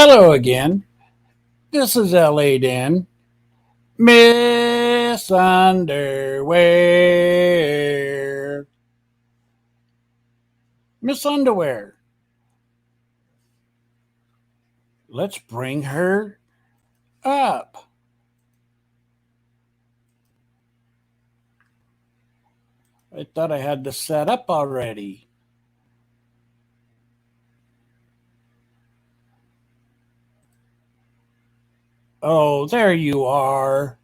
Hello again. This is LA Den. Miss Underwear. Miss Underwear. Let's bring her up. I thought I had this set up already. Oh, there you are.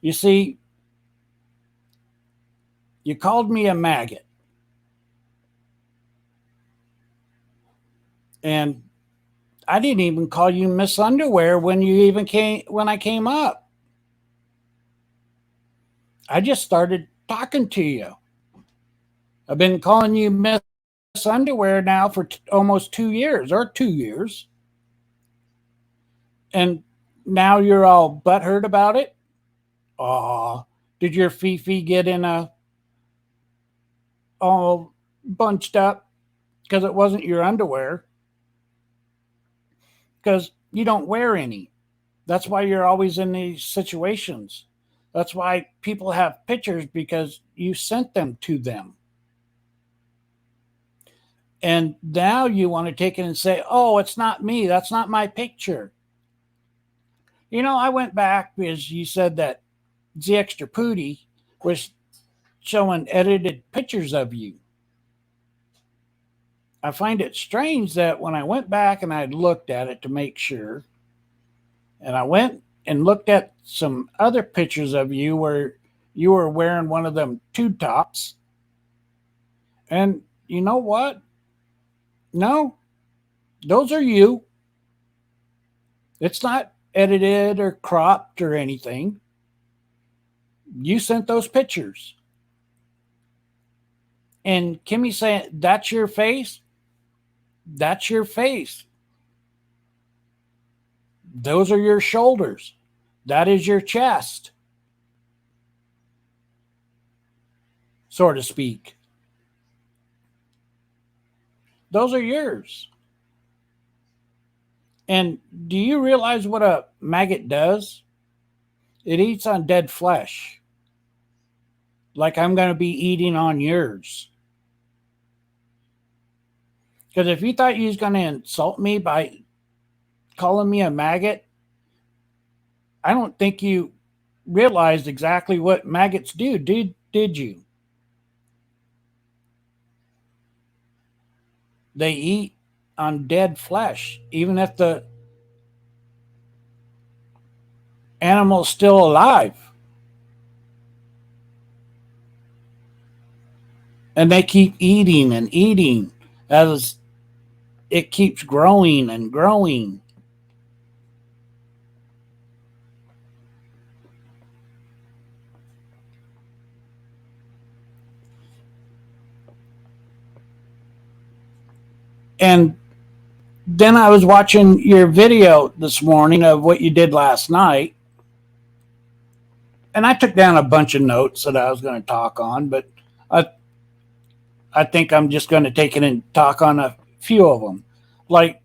You see, you called me a maggot. And I didn't even call you Miss Underwear when I came up. I just started talking to you. I've been calling you Miss Underwear now for almost 2 years or 2 years. And now you're all butthurt about it? Aw, did your Fifi get in a all bunched up because it wasn't your underwear? Because you don't wear any. That's why you're always in these situations. That's why people have pictures because you sent them to them. And now you want to take it and say, oh, it's not me. That's not my picture. I went back because you said that the extra pooty was showing edited pictures of you. I find it strange that when I went back and I looked at it to make sure, and I went and looked at some other pictures of you where you were wearing one of them tube tops. And you know what? No, those are you. It's not edited or cropped or anything. You sent those pictures. And Kimmy saying, that's your face? That's your face. Those are your shoulders. That is your chest, so to speak. Those are yours. And do you realize what a maggot does? It eats on dead flesh, like I'm going to be eating on yours. Because if you thought you was going to insult me by calling me a maggot, I don't think you realized exactly what maggots do, did you? They eat on dead flesh, even if the animal's still alive. And they keep eating and eating as it keeps growing and growing. And then I was watching your video this morning of what you did last night. And I took down a bunch of notes that I was going to talk on, but I, I think I'm just going to take it and talk on a few of them. Like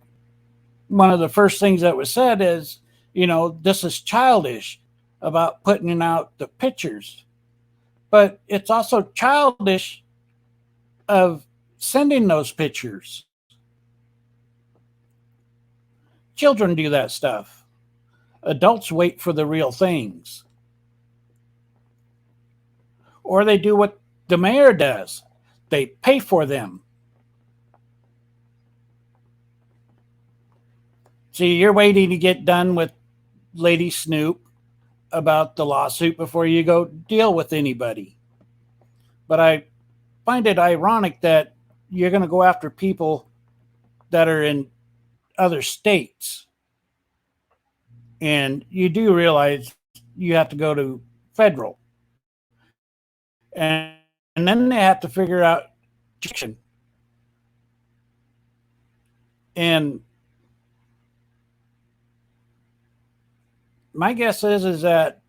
one of the first things that was said is, this is childish about putting out the pictures, but it's also childish of sending those pictures. Children do that stuff. Adults wait for the real things. Or they do what the mayor does, they pay for them. See, you're waiting to get done with Lady Snoop about the lawsuit before you go deal with anybody. But I find it ironic that you're going to go after people that are in other states. And you do realize you have to go to federal. And then they have to figure out jurisdiction. And my guess is that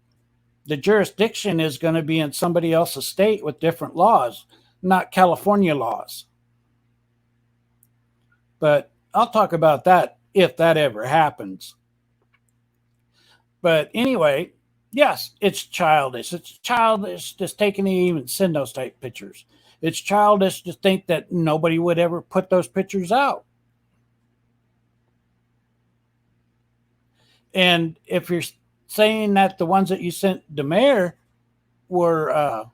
the jurisdiction is going to be in somebody else's state with different laws, not California laws. But I'll talk about that if that ever happens. But anyway, yes, it's childish. It's childish just taking and even send those type pictures. It's childish to think that nobody would ever put those pictures out. And if you're saying that the ones that you sent the mayor were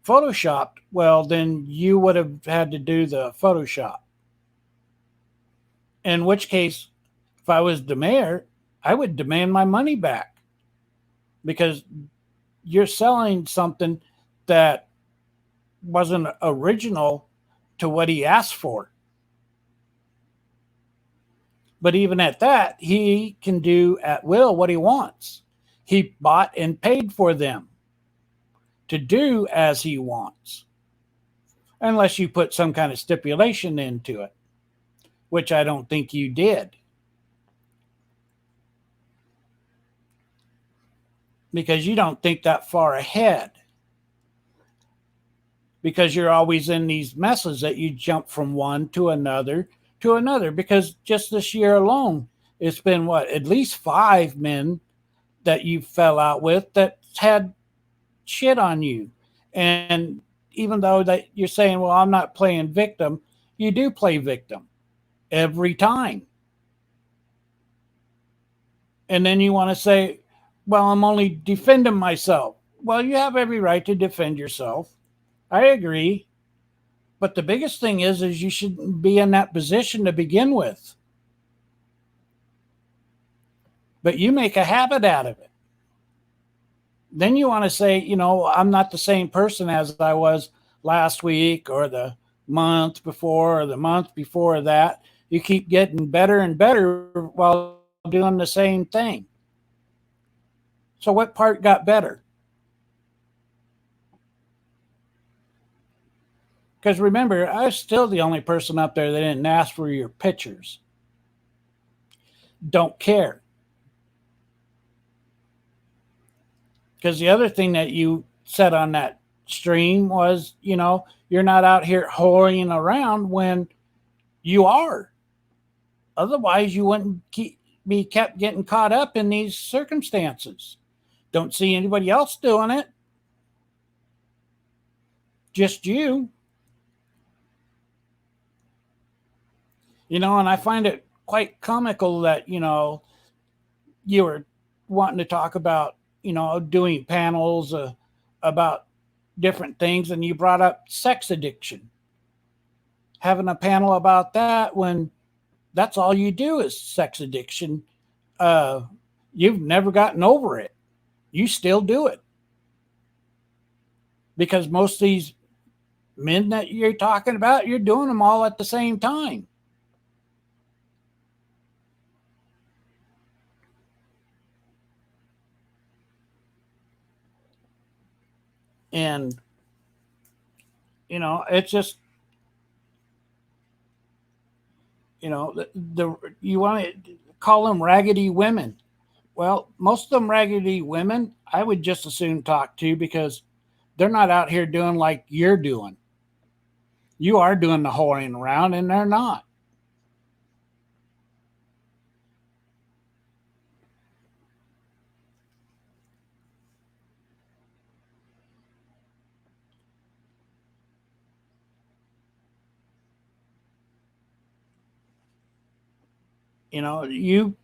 photoshopped, well, then you would have had to do the Photoshop. In which case, if I was the mayor, I would demand my money back because you're selling something that wasn't original to what he asked for. But even at that, he can do at will what he wants. He bought and paid for them to do as he wants, unless you put some kind of stipulation into it, which I don't think you did because you don't think that far ahead because you're always in these messes that you jump from one to another because just this year alone it's been what at least 5 men that you fell out with that had shit on you. And even though that you're saying, well, I'm not playing victim, you do play victim every time. And then you want to say, well, I'm only defending myself. Well, you have every right to defend yourself. I agree. But the biggest thing is you shouldn't be in that position to begin with. But you make a habit out of it. Then you want to say, I'm not the same person as I was last week or the month before or the month before that. You keep getting better and better while doing the same thing. So what part got better? Because remember, I was still the only person up there that didn't ask for your pictures. Don't care. Because the other thing that you said on that stream was, you're not out here whoring around when you are. Otherwise, you wouldn't be kept getting caught up in these circumstances. Don't see anybody else doing it. Just you. And I find it quite comical that, you were wanting to talk about, doing panels about different things, and you brought up sex addiction. Having a panel about that when that's all you do is sex addiction. Uh, you've never gotten over it. You still do it because most of these men that you're talking about, you're doing them all at the same time. And, it's just, the you want to call them raggedy women. Well, most of them raggedy women, I would just as soon talk to because they're not out here doing like you're doing. You are doing the whoring around, and they're not. You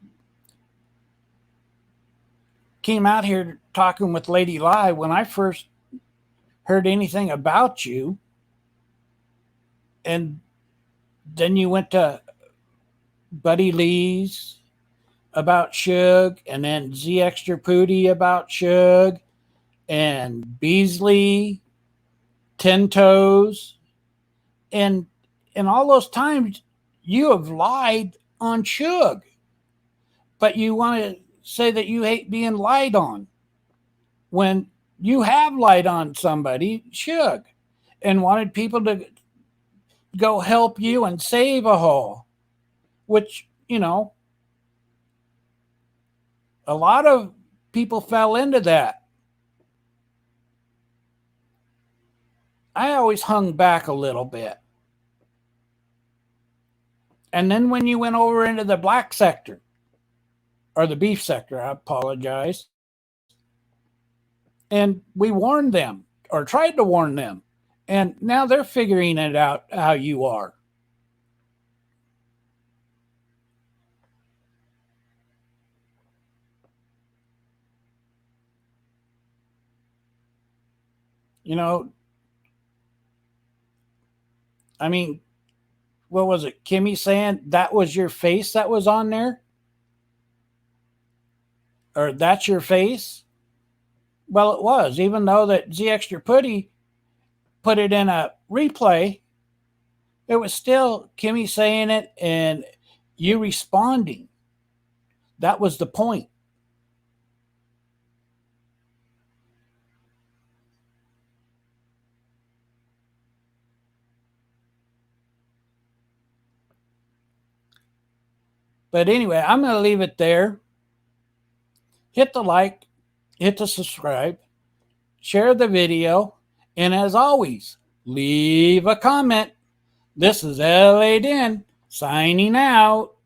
came out here talking with Lady Lie when I first heard anything about you, and then you went to Buddy Lee's about Suge, and then Z Extra Pooty about Suge, and Beasley, Ten Toes, and all those times you have lied on Suge, but you want to say that you hate being lied on when you have lied on somebody, Suge, and wanted people to go help you and save a hole, which, a lot of people fell into that. I always hung back a little bit And then when you went over into the black sector, or the beef sector, I apologize, and we warned them or tried to warn them. And now they're figuring it out how you are. You know, I mean, what was it? Kimmy saying that was your face that was on there? Or that's your face? Well, it was, even though that Z Extra Putty put it in a replay, it was still Kimmy saying it and you responding. That was the point. But anyway, I'm going to leave it there. Hit the like, hit the subscribe, share the video, and as always, leave a comment. This is L.A. Den signing out.